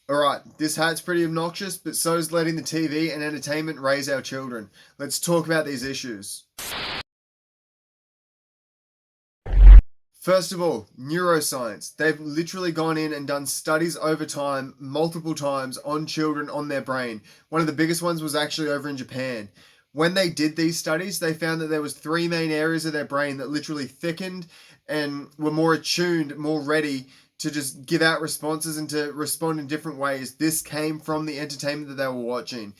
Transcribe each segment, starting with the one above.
Alright, this hat's pretty obnoxious, but so's letting the TV and entertainment raise our children. Let's talk about these issues. First of all, neuroscience. They've literally gone in and done studies over time, multiple times, on children, on their brain. One of the biggest ones was actually over in Japan. When they did these studies, they found that there was three main areas of their brain that literally thickened and were more attuned, more ready to just give out responses and to respond in different ways. This came from the entertainment that they were watching.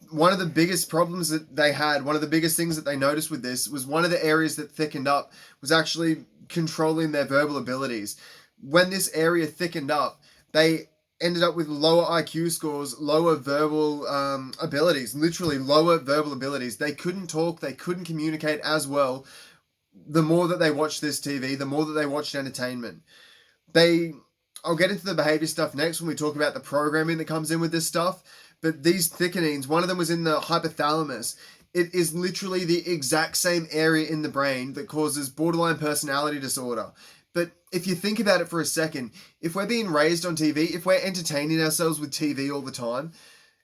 One of the biggest problems that they had, one of the biggest things that they noticed with this was one of the areas that thickened up was actually controlling their verbal abilities. When this area thickened up, they ended up with lower IQ scores, lower verbal abilities, literally lower verbal abilities. They couldn't talk, they couldn't communicate as well the more that they watched this TV, the more that they watched entertainment. I'll get into the behavior stuff next when we talk about the programming that comes in with this stuff, but these thickenings, one of them was in the hypothalamus. It is literally the exact same area in the brain that causes borderline personality disorder. But if you think about it for a second, if we're being raised on TV, if we're entertaining ourselves with TV all the time,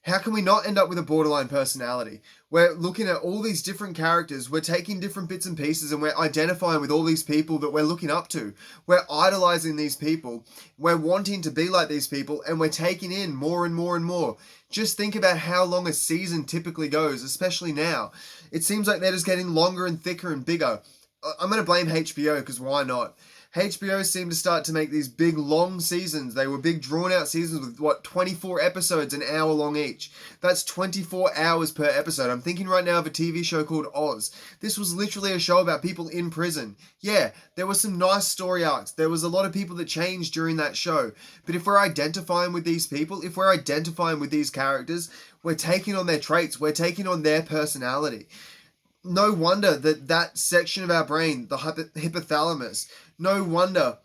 how can we not end up with a borderline personality? We're looking at all these different characters, we're taking different bits and pieces, and we're identifying with all these people that we're looking up to. We're idolizing these people, we're wanting to be like these people, and we're taking in more and more and more. Just think about how long a season typically goes, especially now. It seems like they're just getting longer and thicker and bigger. I'm going to blame HBO, because why not? HBO seemed to start to make these big long seasons. They were big drawn out seasons with 24 episodes, an hour long each. That's 24 hours per episode. I'm thinking right now of a TV show called Oz. This was literally a show about people in prison. Yeah, there were some nice story arcs. There was a lot of people that changed during that show. But if we're identifying with these people, if we're identifying with these characters, we're taking on their traits. We're taking on their personality. No wonder that section of our brain, the hypothalamus, no wonder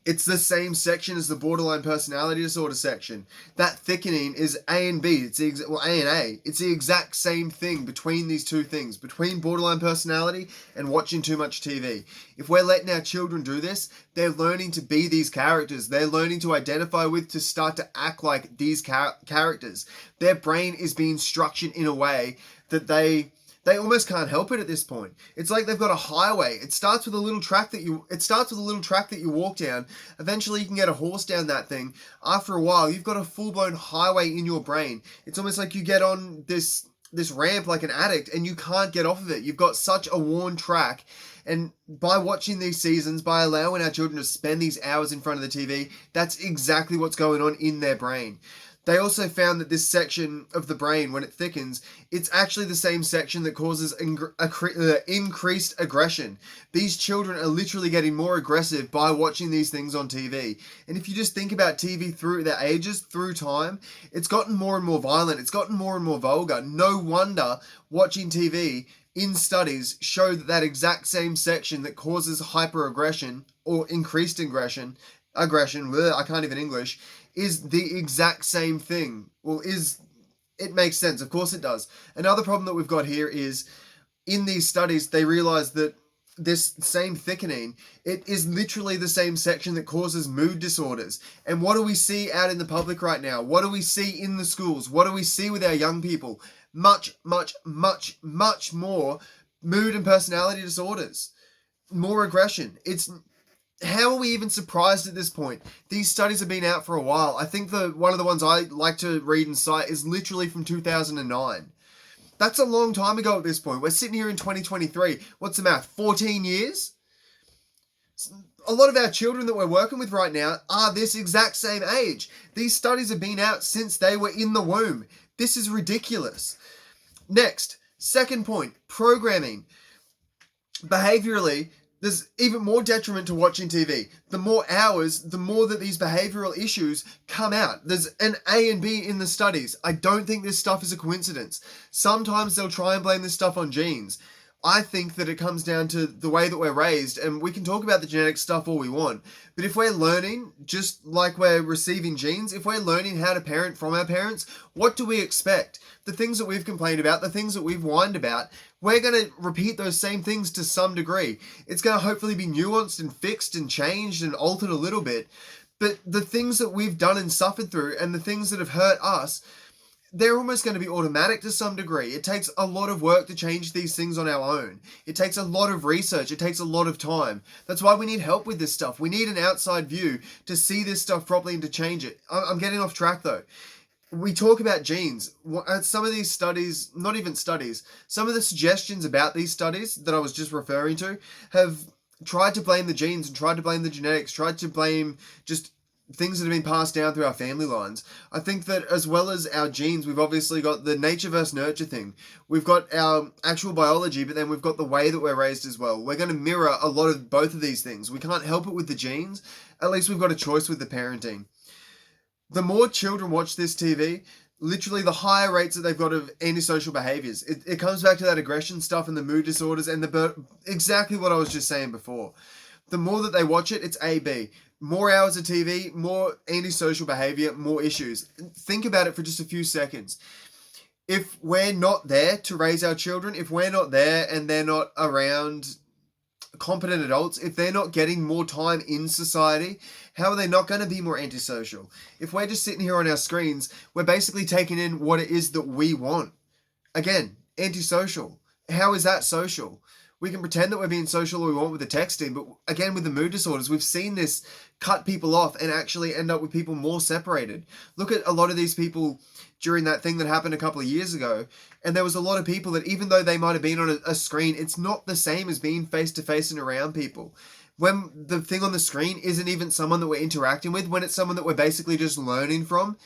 it's the same section as the borderline personality disorder section. That thickening is A and B. It's A and A. It's the exact same thing between these two things, between borderline personality and watching too much TV. If we're letting our children do this, they're learning to be these characters. They're learning to identify with, to start to act like these characters. Their brain is being structured in a way that they almost can't help it at this point. It's like they've got a highway. It starts with a little track that you walk down. Eventually you can get a horse down that thing. After a while, you've got a full-blown highway in your brain. It's almost like you get on this ramp like an addict and you can't get off of it. You've got such a worn track. And by watching these seasons, by allowing our children to spend these hours in front of the TV, that's exactly what's going on in their brain. They also found that this section of the brain, when it thickens, it's actually the same section that causes increased aggression. These children are literally getting more aggressive by watching these things on TV. And if you just think about TV through their ages, through time, it's gotten more and more violent. It's gotten more and more vulgar. No wonder watching TV in studies show that exact same section that causes hyperaggression or increased aggression, I can't even English, is the exact same thing. Well, it makes sense. Of course it does. Another problem that we've got here is in these studies, they realize that this same thickening, it is literally the same section that causes mood disorders. And what do we see out in the public right now? What do we see in the schools? What do we see with our young people? Much, much, much, much more mood and personality disorders. More aggression. How are we even surprised at this point? These studies have been out for a while. I think one of the ones I like to read and cite is literally from 2009. That's a long time ago at this point. We're sitting here in 2023. What's the math? 14 years? A lot of our children that we're working with right now are this exact same age. These studies have been out since they were in the womb. This is ridiculous. Next, second point, programming. Behaviorally, there's even more detriment to watching TV. The more hours, the more that these behavioral issues come out. There's an A and B in the studies. I don't think this stuff is a coincidence. Sometimes they'll try and blame this stuff on genes. I think that it comes down to the way that we're raised, and we can talk about the genetic stuff all we want, but if we're learning, just like we're receiving genes, if we're learning how to parent from our parents, what do we expect? The things that we've complained about, the things that we've whined about, we're going to repeat those same things to some degree. It's going to hopefully be nuanced and fixed and changed and altered a little bit, But the things that we've done and suffered through and the things that have hurt us, they're almost going to be automatic to some degree. It takes a lot of work to change these things on our own. It takes a lot of research. It takes a lot of time. That's why we need help with this stuff. We need an outside view to see this stuff properly and to change it. I'm getting off track though. We talk about genes. Some of these studies, not even studies, some of the suggestions about these studies that I was just referring to have tried to blame the genes and tried to blame the genetics, tried to blame just things that have been passed down through our family lines. I think that as well as our genes, we've obviously got the nature versus nurture thing. We've got our actual biology, but then we've got the way that we're raised as well. We're going to mirror a lot of both of these things. We can't help it with the genes. At least we've got a choice with the parenting. The more children watch this TV, literally the higher rates that they've got of antisocial behaviors. It comes back to that aggression stuff and the mood disorders and exactly what I was just saying before. The more that they watch it, it's A-B. More hours of TV, more antisocial behavior, more issues. Think about it for just a few seconds. If we're not there to raise our children, if we're not there and they're not around competent adults, if they're not getting more time in society, how are they not going to be more antisocial? If we're just sitting here on our screens, we're basically taking in what it is that we want. Again, antisocial. How is that social? We can pretend that we're being social all we want with the texting, but again, with the mood disorders, we've seen this cut people off and actually end up with people more separated. Look at a lot of these people during that thing that happened a couple of years ago, and there was a lot of people that even though they might have been on a screen, it's not the same as being face-to-face and around people. When the thing on the screen isn't even someone that we're interacting with, when it's someone that we're basically just learning from,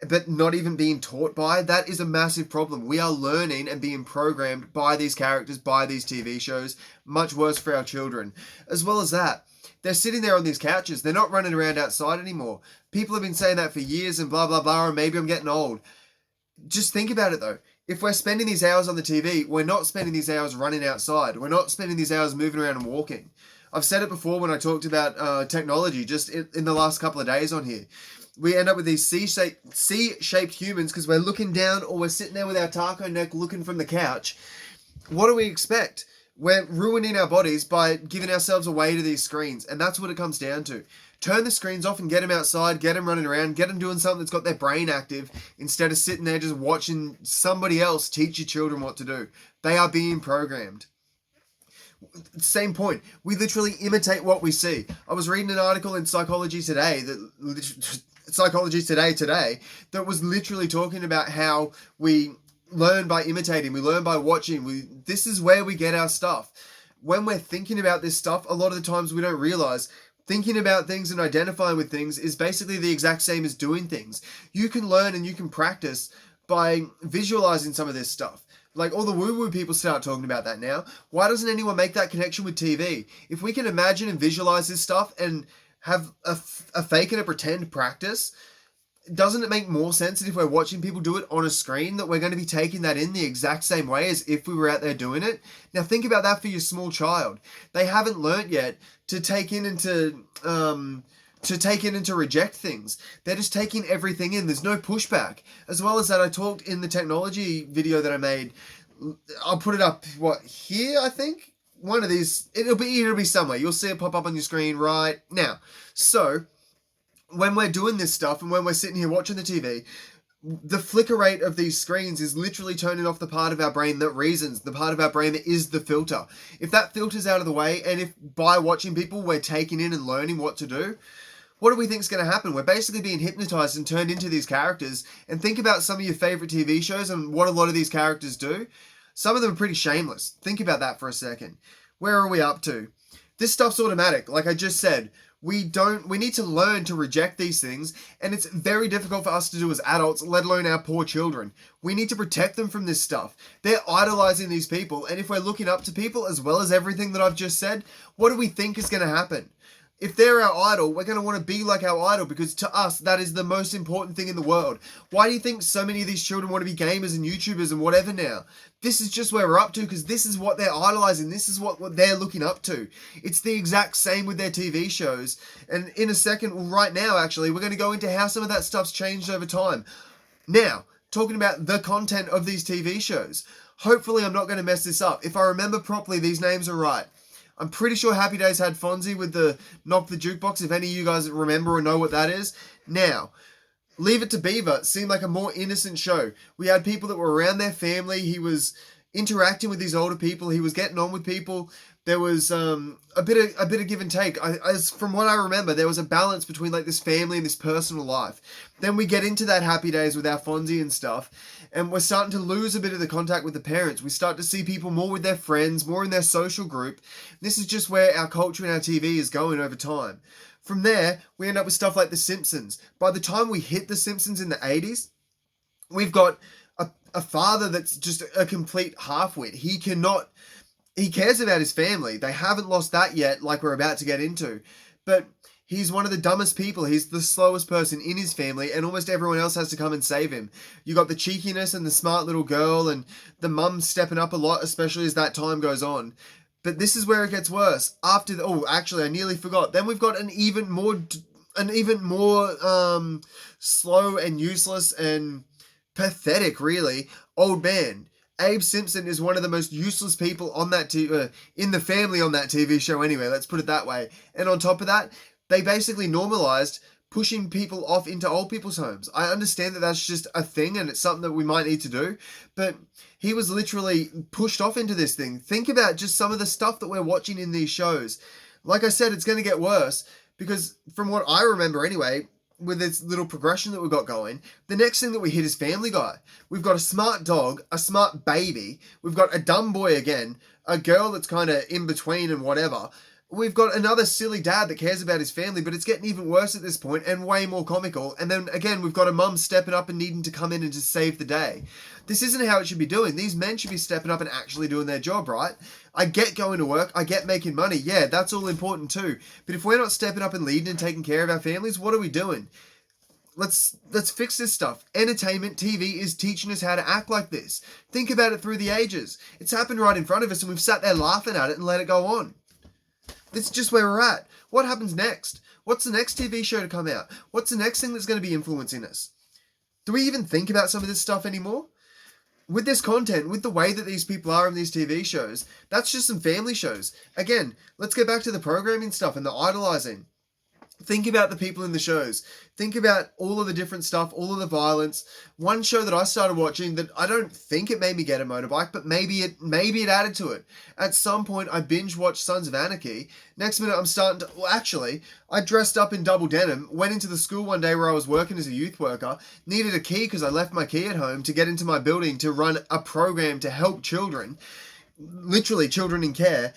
but not even being taught by, that is a massive problem. We are learning and being programmed by these characters, by these TV shows. Much worse for our children. As well as that, they're sitting there on these couches. They're not running around outside anymore. People have been saying that for years and blah, blah, blah, or maybe I'm getting old. Just think about it though. If we're spending these hours on the TV, we're not spending these hours running outside. We're not spending these hours moving around and walking. I've said it before when I talked about technology just in the last couple of days on here. We end up with these C-shaped humans because we're looking down or we're sitting there with our taco neck looking from the couch. What do we expect? We're ruining our bodies by giving ourselves away to these screens, and that's what it comes down to. Turn the screens off and get them outside, get them running around, get them doing something that's got their brain active instead of sitting there just watching somebody else teach your children what to do. They are being programmed. Same point. We literally imitate what we see. I was reading an article in Psychology Today that was literally talking about how we learn by imitating, we learn by watching. This is where we get our stuff. When we're thinking about this stuff, a lot of the times we don't realize thinking about things and identifying with things is basically the exact same as doing things. You can learn and you can practice by visualizing some of this stuff. Like all the woo-woo people start talking about that now. Why doesn't anyone make that connection with TV? If we can imagine and visualize this stuff and have a fake and a pretend practice, doesn't it make more sense that if we're watching people do it on a screen that we're going to be taking that in the exact same way as if we were out there doing it? Now think about that for your small child. They haven't learnt yet to take in and to reject things. They're just taking everything in. There's no pushback. As well as that, I talked in the technology video that I made. I'll put it up, here, I think? One of these, it'll be somewhere. You'll see it pop up on your screen right now. So, when we're doing this stuff and when we're sitting here watching the TV, the flicker rate of these screens is literally turning off the part of our brain that reasons, the part of our brain that is the filter. If that filter's out of the way, and if by watching people we're taking in and learning what to do, what do we think is going to happen? We're basically being hypnotized and turned into these characters. And think about some of your favorite TV shows and what a lot of these characters do. Some of them are pretty shameless. Think about that for a second. Where are we up to? This stuff's automatic. Like I just said, we need to learn to reject these things, and it's very difficult for us to do as adults, let alone our poor children. We need to protect them from this stuff. They're idolizing these people, and if we're looking up to people as well as everything that I've just said, what do we think is going to happen? If they're our idol, we're going to want to be like our idol because to us, that is the most important thing in the world. Why do you think so many of these children want to be gamers and YouTubers and whatever now? This is just where we're up to because this is what they're idolizing. This is what they're looking up to. It's the exact same with their TV shows. And in a second, well, right now, actually, we're going to go into how some of that stuff's changed over time. Now, talking about the content of these TV shows. Hopefully, I'm not going to mess this up. If I remember properly, these names are right. I'm pretty sure Happy Days had Fonzie with the knock the jukebox, if any of you guys remember or know what that is. Now, Leave It to Beaver seemed like a more innocent show. We had people that were around their family. He was interacting with these older people. He was getting on with people. There was a bit of give and take. As from what I remember, there was a balance between like this family and this personal life. Then we get into that Happy Days with our Fonzie and stuff, and we're starting to lose a bit of the contact with the parents. We start to see people more with their friends, more in their social group. This is just where our culture and our TV is going over time. From there, we end up with stuff like The Simpsons. By the time we hit The Simpsons in the 80s, we've got a father that's just a complete half-wit. He cares about his family. They haven't lost that yet, like we're about to get into. But he's one of the dumbest people. He's the slowest person in his family, and almost everyone else has to come and save him. You got the cheekiness and the smart little girl, and the mum stepping up a lot, especially as that time goes on. But this is where it gets worse. Actually, I nearly forgot. Then we've got an even more slow and useless and pathetic, really, old man. Abe Simpson is one of the most useless people on that in the family on that TV show anyway, let's put it that way. And on top of that, they basically normalized pushing people off into old people's homes. I understand that that's just a thing and it's something that we might need to do, but he was literally pushed off into this thing. Think about just some of the stuff that we're watching in these shows. Like I said, it's going to get worse because from what I remember anyway, with this little progression that we've got going, the next thing that we hit is Family Guy. We've got a smart dog, a smart baby, we've got a dumb boy again, a girl that's kind of in between and whatever. We've got another silly dad that cares about his family, but it's getting even worse at this point and way more comical. And then again, we've got a mum stepping up and needing to come in and just save the day. This isn't how it should be doing. These men should be stepping up and actually doing their job, right? I get going to work. I get making money. Yeah, that's all important too. But if we're not stepping up and leading and taking care of our families, what are we doing? Let's fix this stuff. Entertainment, TV is teaching us how to act like this. Think about it through the ages. It's happened right in front of us and we've sat there laughing at it and let it go on. This is just where we're at. What happens next? What's the next TV show to come out? What's the next thing that's going to be influencing us? Do we even think about some of this stuff anymore? With this content, with the way that these people are in these TV shows, that's just some family shows. Again, let's get back to the programming stuff and the idolizing. Think about the people in the shows. Think about all of the different stuff, all of the violence. One show that I started watching that I don't think it made me get a motorbike, but maybe it added to it. At some point, I binge watched Sons of Anarchy. Next minute, I dressed up in double denim, went into the school one day where I was working as a youth worker, needed a key because I left my key at home to get into my building to run a program to help children, literally children in care.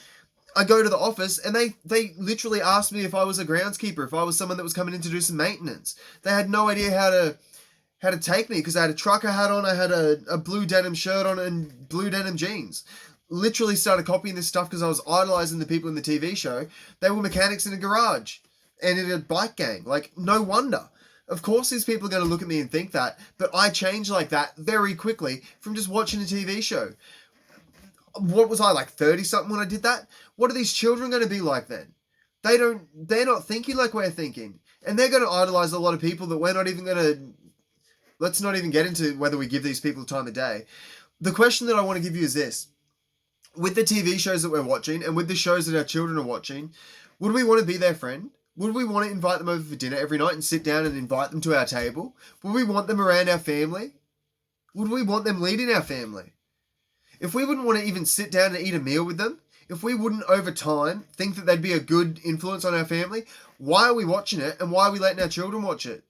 I go to the office and they literally asked me if I was a groundskeeper, if I was someone that was coming in to do some maintenance. They had no idea how to take me because I had a trucker hat on, I had a blue denim shirt on and blue denim jeans. Literally started copying this stuff because I was idolizing the people in the TV show. They were mechanics in a garage and in a bike gang. Like, no wonder. Of course these people are going to look at me and think that, but I changed like that very quickly from just watching a TV show. What was I, like 30 something when I did that? What are these children going to be like then? They're not thinking like we're thinking. And they're going to idolize a lot of people that we're not even going to, let's not even get into whether we give these people time of day. The question that I want to give you is this. With the TV shows that we're watching and with the shows that our children are watching, would we want to be their friend? Would we want to invite them over for dinner every night and sit down and invite them to our table? Would we want them around our family? Would we want them leading our family? If we wouldn't want to even sit down and eat a meal with them, if we wouldn't over time think that they'd be a good influence on our family, why are we watching it and why are we letting our children watch it?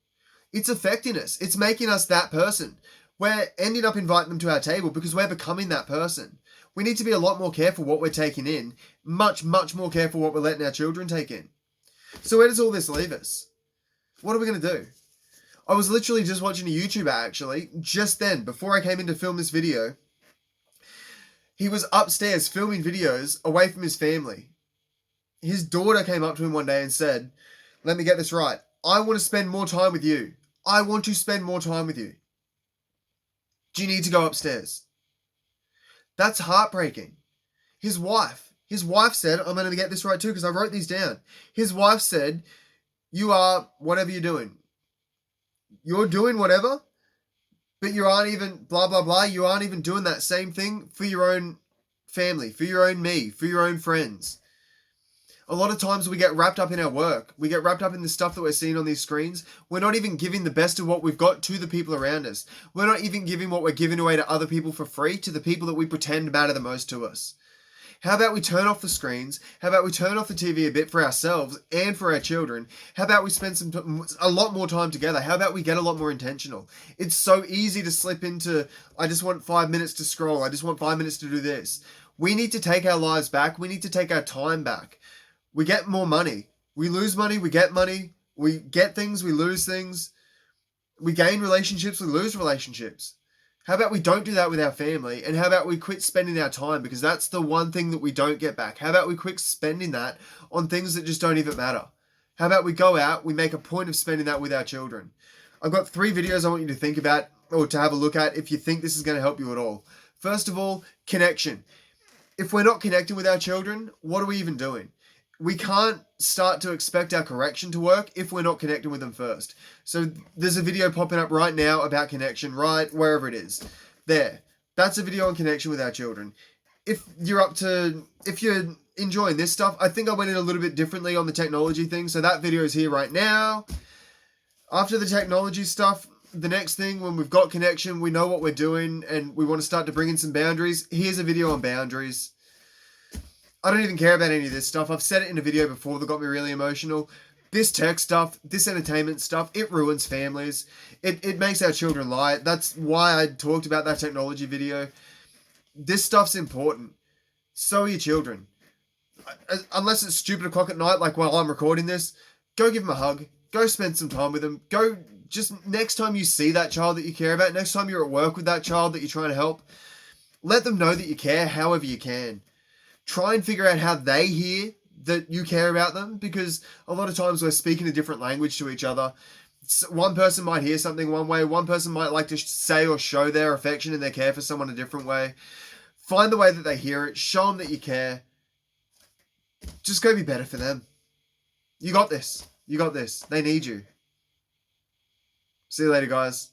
It's affecting us. It's making us that person. We're ending up inviting them to our table because we're becoming that person. We need to be a lot more careful what we're taking in, much, much more careful what we're letting our children take in. So where does all this leave us? What are we going to do? I was literally just watching a YouTuber actually, just then, before I came in to film this video. He was upstairs filming videos away from his family. His daughter came up to him one day and said, let me get this right. I want to spend more time with you. I want to spend more time with you. Do you need to go upstairs? That's heartbreaking. His wife said, I'm going to get this right too because I wrote these down. His wife said, you are whatever you're doing. You're doing whatever. But you aren't even blah, blah, blah. You aren't even doing that same thing for your own family, for your own me, for your own friends. A lot of times we get wrapped up in our work. We get wrapped up in the stuff that we're seeing on these screens. We're not even giving the best of what we've got to the people around us. We're not even giving what we're giving away to other people for free to the people that we pretend matter the most to us. How about we turn off the screens? How about we turn off the TV a bit for ourselves and for our children? How about we spend a lot more time together? How about we get a lot more intentional? It's so easy to slip into, I just want 5 minutes to scroll. I just want 5 minutes to do this. We need to take our lives back. We need to take our time back. We get more money. We lose money. We get money. We get things. We lose things. We gain relationships. We lose relationships. How about we don't do that with our family? And how about we quit spending our time? Because that's the one thing that we don't get back. How about we quit spending that on things that just don't even matter? How about we go out, we make a point of spending that with our children? I've got 3 videos I want you to think about or to have a look at if you think this is going to help you at all. First of all, connection. If we're not connecting with our children, what are we even doing? We can't start to expect our correction to work if we're not connecting with them first. So there's a video popping up right now about connection, right wherever it is. There. That's a video on connection with our children. If you're enjoying this stuff, I think I went in a little bit differently on the technology thing. So that video is here right now. After the technology stuff, the next thing, when we've got connection, we know what we're doing, and we want to start to bring in some boundaries. Here's a video on boundaries. I don't even care about any of this stuff. I've said it in a video before that got me really emotional. This tech stuff, this entertainment stuff, it ruins families. It makes our children lie. That's why I talked about that technology video. This stuff's important. So are your children. Unless it's stupid o'clock at night, like while I'm recording this, go give them a hug. Go spend some time with them. Go, just next time you see that child that you care about, next time you're at work with that child that you're trying to help, let them know that you care however you can. Try and figure out how they hear that you care about them, because a lot of times we're speaking a different language to each other. One person might hear something one way, one person might like to say or show their affection and their care for someone a different way. Find the way that they hear it, show them that you care. Just go be better for them. You got this. You got this. They need you. See you later, guys.